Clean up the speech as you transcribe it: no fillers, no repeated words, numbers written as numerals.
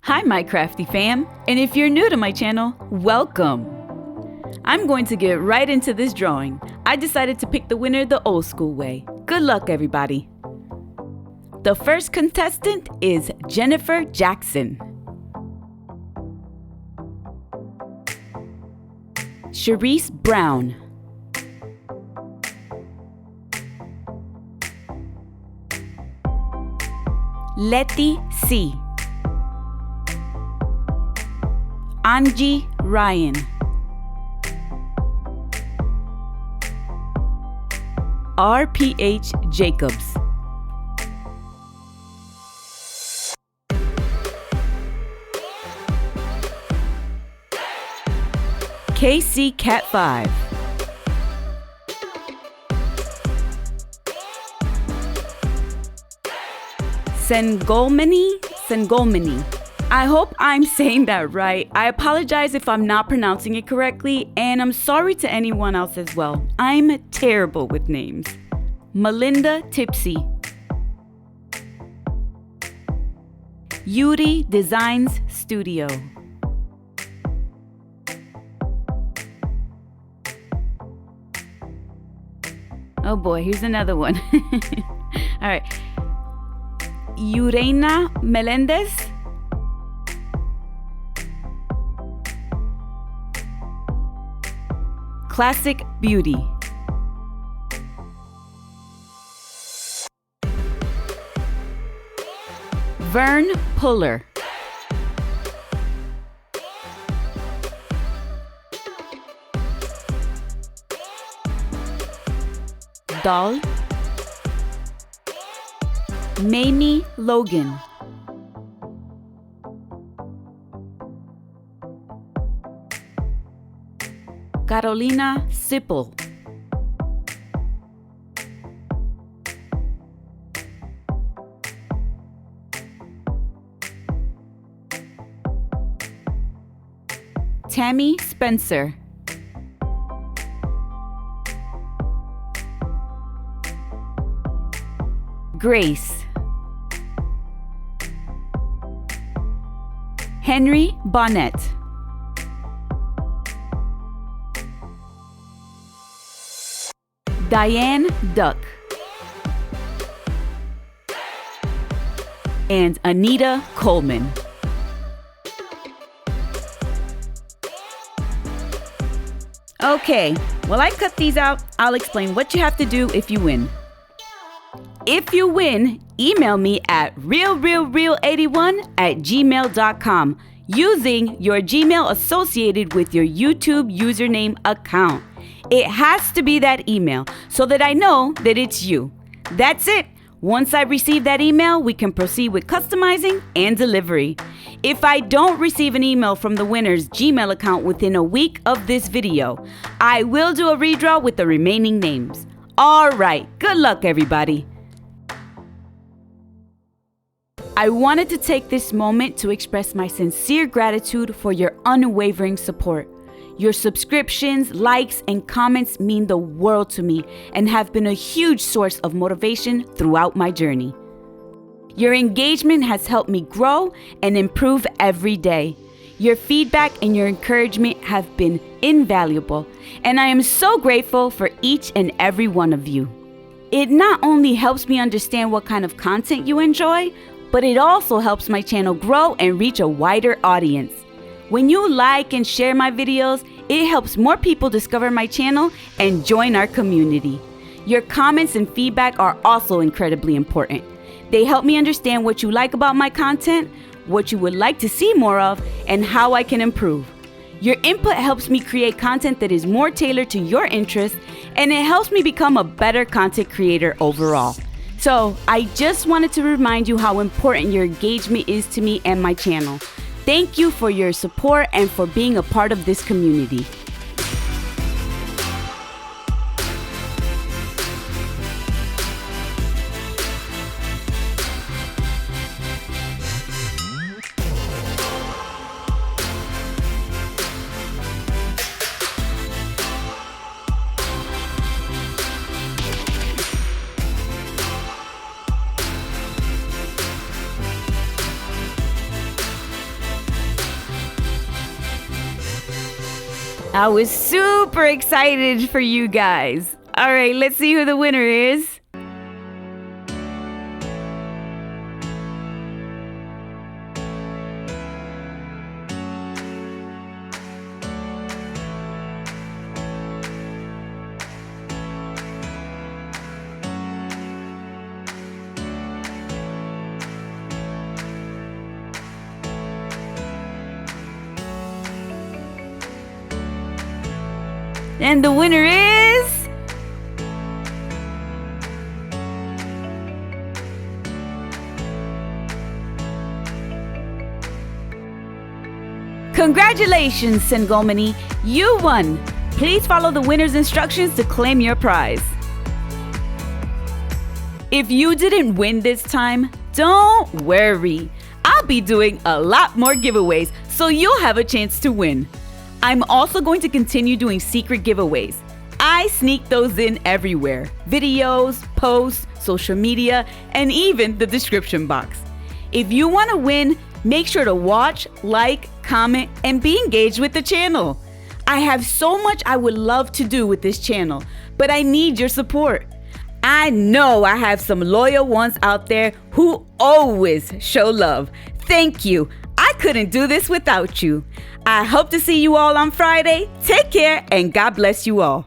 Hi, my crafty fam, and if you're new to my channel, welcome. I'm going to get right into this drawing. I decided to pick the winner the old school way. Good luck, everybody. The first contestant is Jennifer Jackson. Sharice Brown. Letty C. Angie Ryan. RPH Jacobs. KC Cat 5. Sengolmeni. I hope I'm saying that right. I apologize if I'm not pronouncing it correctly, and I'm sorry to anyone else as well. I'm terrible with names. Melinda Tipsy. Yuri Designs Studio. Oh boy, here's another one. All right. Yurena Melendez. Classic Beauty. Vern Puller. Doll. Mamie Logan. Carolina Sipple. Tammy Spencer. Grace. Henry Bonnet. Diane Duck. And Anita Coleman. Okay, while I cut these out, I'll explain what you have to do if you win. If you win, email me at realrealreal81@gmail.com using your Gmail associated with your YouTube username account. It has to be that email so that I know that it's you. That's it. Once I receive that email, we can proceed with customizing and delivery. If I don't receive an email from the winner's Gmail account within a week of this video, I will do a redraw with the remaining names. All right, good luck, everybody. I wanted to take this moment to express my sincere gratitude for your unwavering support. Your subscriptions, likes, and comments mean the world to me and have been a huge source of motivation throughout my journey. Your engagement has helped me grow and improve every day. Your feedback and your encouragement have been invaluable, and I am so grateful for each and every one of you. It not only helps me understand what kind of content you enjoy, but it also helps my channel grow and reach a wider audience. When you like and share my videos, it helps more people discover my channel and join our community. Your comments and feedback are also incredibly important. They help me understand what you like about my content, what you would like to see more of, and how I can improve. Your input helps me create content that is more tailored to your interests, and it helps me become a better content creator overall. So I just wanted to remind you how important your engagement is to me and my channel. Thank you for your support and for being a part of this community. I was super excited for you guys. All right, let's see who the winner is. And the winner is... Congratulations, Sengomani! You won! Please follow the winner's instructions to claim your prize. If you didn't win this time, don't worry. I'll be doing a lot more giveaways, so you'll have a chance to win. I'm also going to continue doing secret giveaways. I sneak those in everywhere. Videos, posts, social media, and even the description box. If you want to win, make sure to watch, like, comment, and be engaged with the channel. I have so much I would love to do with this channel, but I need your support. I know I have some loyal ones out there who always show love. Thank you. I couldn't do this without you. I hope to see you all on Friday. Take care and God bless you all.